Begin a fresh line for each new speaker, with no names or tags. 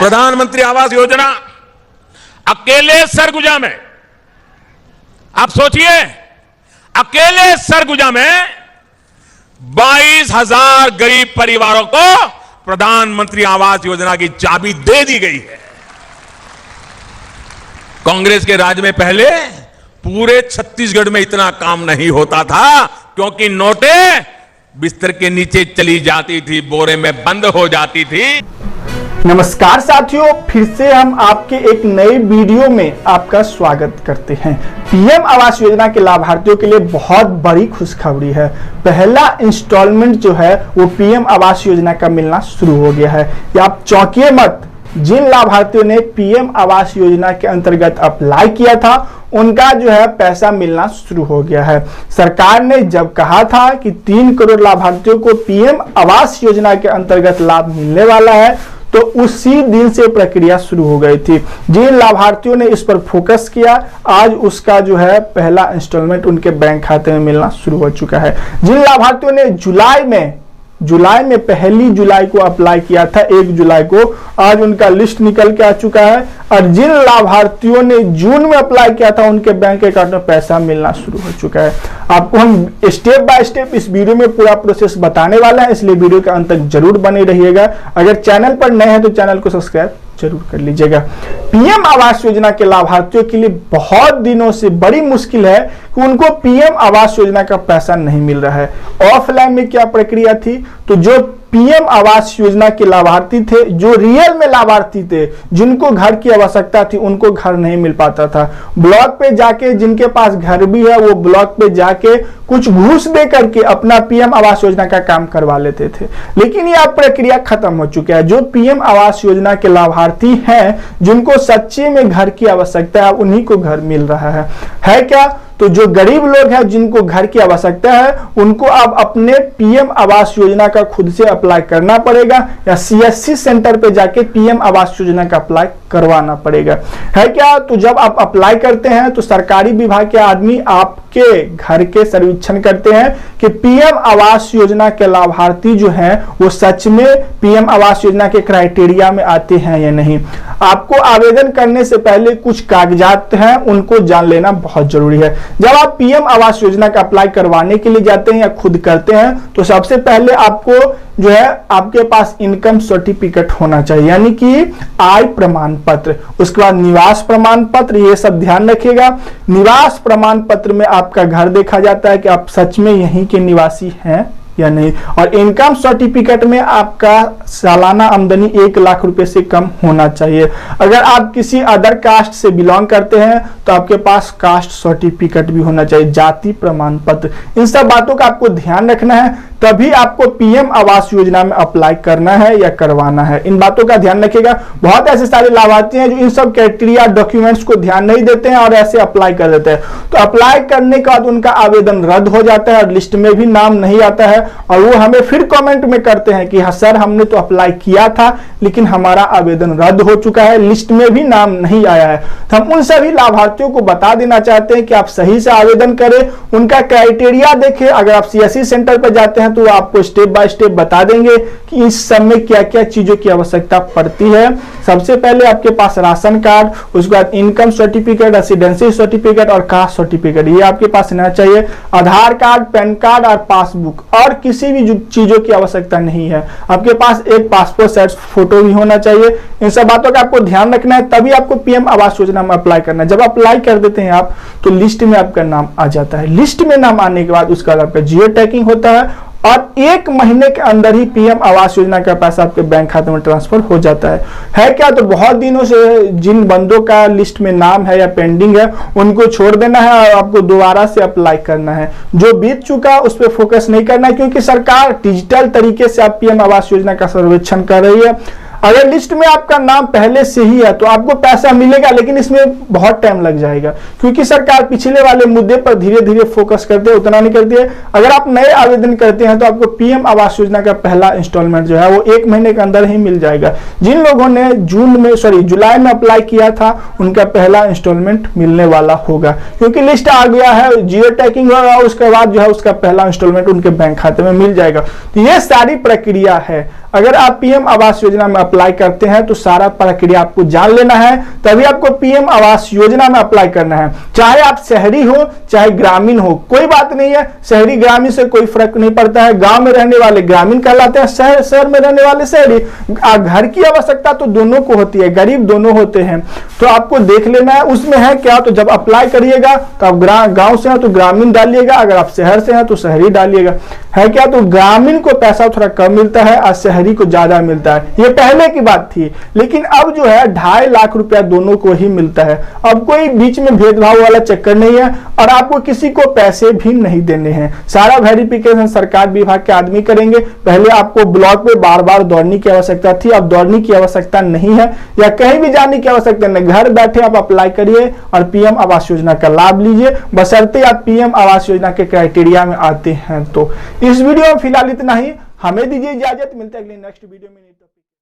प्रधानमंत्री आवास योजना अकेले सरगुजा में, आप सोचिए, अकेले सरगुजा में 22,000 गरीब परिवारों को प्रधानमंत्री आवास योजना की चाबी दे दी गई है। कांग्रेस के राज में पहले पूरे छत्तीसगढ़ में इतना काम नहीं होता था, क्योंकि नोटें बिस्तर के नीचे चली जाती थी, बोरे में बंद हो जाती थी।
नमस्कार साथियों, फिर से हम आपके एक नए वीडियो में आपका स्वागत करते हैं। पीएम आवास योजना के लाभार्थियों के लिए बहुत बड़ी खुशखबरी है। पहला इंस्टॉलमेंट जो है वो पीएम आवास योजना का मिलना शुरू हो गया है। या आप चौंकिए मत, जिन लाभार्थियों ने पीएम आवास योजना के अंतर्गत अप्लाई किया था उनका जो है पैसा मिलना शुरू हो गया है। सरकार ने जब कहा था कि 3 करोड़ लाभार्थियों को पीएम आवास योजना के अंतर्गत लाभ मिलने वाला है, तो उसी दिन से प्रक्रिया शुरू हो गई थी। जिन लाभार्थियों ने इस पर फोकस किया, आज उसका जो है पहला इंस्टॉलमेंट उनके बैंक खाते में मिलना शुरू हो चुका है। जिन लाभार्थियों ने जुलाई में 1 जुलाई को अप्लाई किया था, 1 जुलाई को, आज उनका लिस्ट निकल के आ चुका है। और जिन लाभार्थियों ने जून में अप्लाई किया था उनके बैंक अकाउंट में पैसा मिलना शुरू हो चुका है। आपको हम स्टेप बाय स्टेप इस वीडियो में पूरा प्रोसेस बताने वाला है, इसलिए वीडियो के अंत तक जरूर बने रहिएगा। अगर चैनल पर नए हैं तो चैनल को सब्सक्राइब जरूर कर लीजिएगा। पीएम आवास योजना के लाभार्थियों के लिए बहुत दिनों से बड़ी मुश्किल है कि उनको पीएम आवास योजना का पैसा नहीं मिल रहा है। ऑफलाइन में क्या प्रक्रिया थी, तो जो पीएम आवास योजना के लाभार्थी थे, जो रियल में लाभार्थी थे, जिनको घर की आवश्यकता थी, उनको घर नहीं मिल पाता था। ब्लॉक पे जाके, जिनके पास घर भी है वो ब्लॉक पे जाके कुछ घूस दे करके अपना पीएम आवास योजना का काम करवा लेते थे। लेकिन यह प्रक्रिया खत्म हो चुका है। जो पीएम आवास योजना के लाभार्थी हैं, जिनको सच्चे में घर की आवश्यकता है, उन्हीं को घर मिल रहा है क्या? तो जो गरीब लोग हैं, जिनको घर की आवश्यकता है, उनको अब अपने पीएम आवास योजना का खुद से अप्लाई करना पड़ेगा या सीएससी सेंटर पे जाके पीएम आवास योजना का अप्लाई करवाना पड़ेगा, है क्या? तो जब आप अप्लाई करते हैं तो सरकारी विभाग के आदमी आपके घर के सर्वेक्षण करते हैं कि पीएम आवास योजना के लाभार्थी जो हैं वो सच में पीएम आवास योजना के क्राइटेरिया में आते हैं या नहीं। आपको आवेदन करने से पहले कुछ कागजात हैं, उनको जान लेना बहुत जरूरी है। जब आप पीएम आवास योजना का अप्लाई करवाने के लिए जाते हैं या खुद करते हैं, तो सबसे पहले आपको जो है आपके पास इनकम सर्टिफिकेट होना चाहिए, यानी कि आय प्रमाण पत्र। उसके बाद निवास प्रमाण पत्र, ये सब ध्यान रखिएगा। निवास प्रमाण पत्र में आपका घर देखा जाता है कि आप सच में यहीं के निवासी हैं या नहीं। और इनकम सर्टिफिकेट में आपका सालाना आमदनी 1 लाख रुपए से कम होना चाहिए। अगर आप किसी अदर कास्ट से बिलोंग करते हैं तो आपके पास कास्ट सर्टिफिकेट भी होना चाहिए, जाति प्रमाण पत्र। इन सब बातों का आपको ध्यान रखना है, तभी आपको पीएम आवास योजना में अप्लाई करना है या करवाना है। इन बातों का ध्यान रखिएगा। बहुत ऐसे सारे लाभार्थी हैं जो इन सब क्राइटेरिया डॉक्यूमेंट्स को ध्यान नहीं देते हैं और ऐसे अप्लाई कर देते हैं, तो अप्लाई करने के बाद उनका आवेदन रद्द हो जाता है और लिस्ट में भी नाम नहीं आता है। और वो हमें फिर कमेंट में करते हैं कि हाँ सर, हमने तो अप्लाई किया था लेकिन हमारा आवेदन रद्द हो चुका है, लिस्ट में भी नाम नहीं आया है। तो हम उन सभी लाभार्थियों को बता देना चाहते हैं कि आप सही से आवेदन करें, उनका क्राइटेरिया देखें। अगर आप सीएससी सेंटर पर जाते हैं तो आपको स्टेप बाय स्टेप बता देंगे कि इस समय क्या क्या चीजों की आवश्यकता पड़ती है। सबसे पहले आपके पास राशन कार्ड, उसके बाद इनकम सर्टिफिकेट, रेसिडेंसी सर्टिफिकेट और कास्ट सर्टिफिकेट, ये आपके पास रहना चाहिए। आधार कार्ड, पैन कार्ड और पासबुक, और किसी भी चीजों की आवश्यकता नहीं है। आपके पास एक पासपोर्ट साइज फोटो भी होना चाहिए। इन सब बातों का आपको ध्यान रखना है, तभी आपको पीएम आवास योजना में अप्लाई करना है। जब अप्लाई कर देते हैं आप, तो लिस्ट में आपका नाम आ जाता है। लिस्ट में नाम आने के बाद उसका आपका जियो टैगिंग होता है और 1 महीने के अंदर ही पीएम आवास योजना का पैसा आपके बैंक खाते में ट्रांसफर हो जाता है क्या? तो बहुत दिनों से जिन बंदों का लिस्ट में नाम है या पेंडिंग है, उनको छोड़ देना है और आपको दोबारा से अप्लाई करना है। जो बीत चुका उस पर फोकस नहीं करना है, क्योंकि सरकार डिजिटल तरीके से आप पीएम आवास योजना का सर्वेक्षण कर रही है। अगर लिस्ट में आपका नाम पहले से ही है तो आपको पैसा मिलेगा, लेकिन इसमें बहुत टाइम लग जाएगा, क्योंकि सरकार पिछले वाले मुद्दे पर धीरे धीरे फोकस करती है, उतना नहीं करती है। अगर आप नए आवेदन करते हैं तो आपको पीएम आवास योजना का पहला इंस्टॉलमेंट जो है वो 1 महीने के अंदर ही मिल जाएगा। जिन लोगों ने जुलाई में अप्लाई किया था उनका पहला इंस्टॉलमेंट मिलने वाला होगा, क्योंकि लिस्ट आ गया है, जियो टैगिंग होगा, उसके बाद जो है उसका पहला इंस्टॉलमेंट उनके बैंक खाते में मिल जाएगा। तो ये सारी प्रक्रिया है। अगर आप पीएम आवास योजना में अप्लाई करते हैं तो सारा प्रक्रिया आपको जान लेना है, तभी आपको पीएम आवास योजना में अप्लाई करना है। चाहे आप शहरी हो चाहे ग्रामीण हो, कोई बात नहीं है, शहरी ग्रामीण से कोई फर्क नहीं पड़ता है। गांव में रहने वाले ग्रामीण कहलाते हैं, शहर में रहने वाले शहरी। घर की आवश्यकता तो दोनों को होती है, गरीब दोनों होते हैं। तो आपको देख लेना है उसमें है क्या। तो जब अप्लाई करिएगा तो आप गांव से हैं तो ग्रामीण डालिएगा, अगर आप शहर से हैं तो शहरी डालिएगा। है क्या, तो ग्रामीण को पैसा थोड़ा कम मिलता है और शहरी को ज्यादा मिलता है। ये पहले की बात थी, लेकिन अब जो है 2.5 लाख रुपया दोनों को ही मिलता है। अब कोई बीच में भेदभाव वाला चक्कर नहीं है और आपको किसी को पैसे भी नहीं देने हैं। सारा वेरिफिकेशन सरकार विभाग के आदमी करेंगे। पहले आपको ब्लॉक पे बार बार दौड़ने की आवश्यकता थी, अब दौड़ने की आवश्यकता नहीं है या कहीं भी जाने की आवश्यकता नहीं। घर बैठे आप अप्लाई करिए और पीएम आवास योजना का लाभ लीजिए, बशर्ते आप पीएम आवास योजना के क्राइटेरिया में आते हैं। तो इस वीडियो में फिलहाल इतना ही, हमें दीजिए इजाजत, मिलते हैं अगले नेक्स्ट वीडियो में।